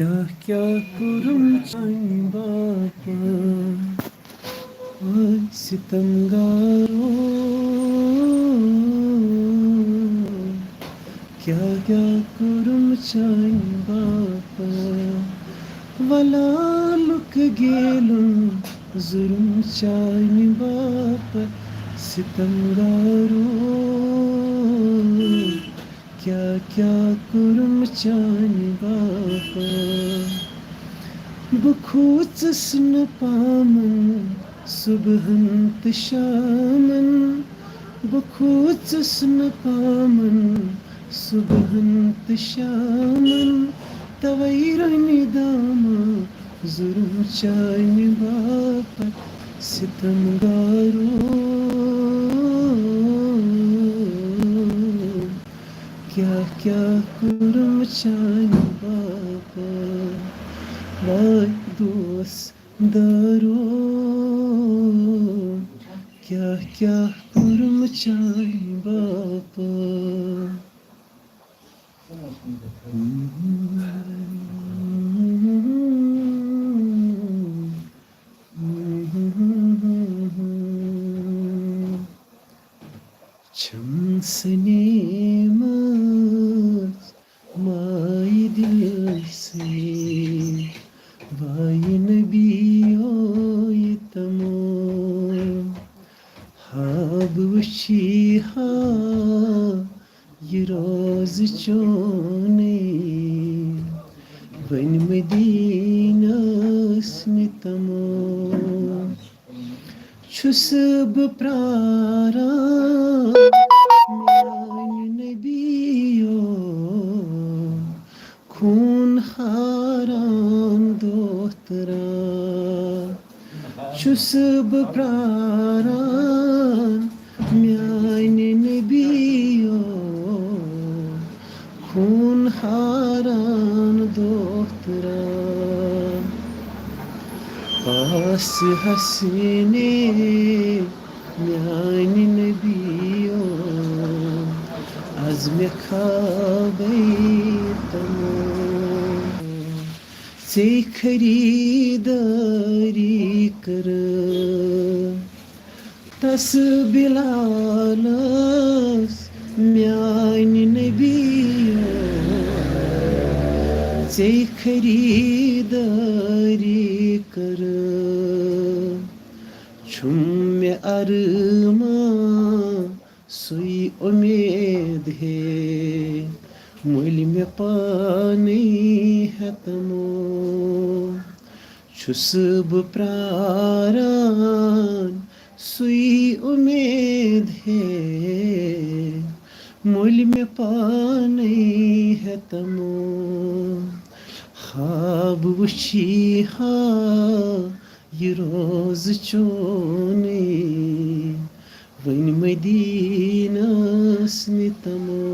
क्या क्या कुरुम बापा ओय सितमगारो क्या क्या कुरुम बापा वला लुक गेलुम जुर्म बापा सितमगारो क्या क्या कुरुम बापा बखूचस न पामन सुबहन त शामन बखूचस न पामन सुबहन त शामन तवैरनि दामा जुर्म चानि बापत सितमगारो क्या क्या कुरुम चानि बापत Vay dostlarım, kah kah kurmacay baba. Çam senemez may dilse. Vay Nebiyoytamo Habuşiha Yiroz çone Ben Medina snitamo Çusub prara Mian Nebiyo Kun haran dohtra Çusub praran Miani nebiyo Kun haran dohtra Pas hasine Miani nebiyo Azme kabeitamo से खरीदारी कर तस बिलालस म्यानि नबियो से खरीदारी कर छुम में अरमा सुई उम्मीद है मुल में पानी है तमो छुसब प्रारान सुई उम्मीद है मुल में पानी है तमो ख्वाब वशी हा ये रोज चोने वन मदीना स्मितमो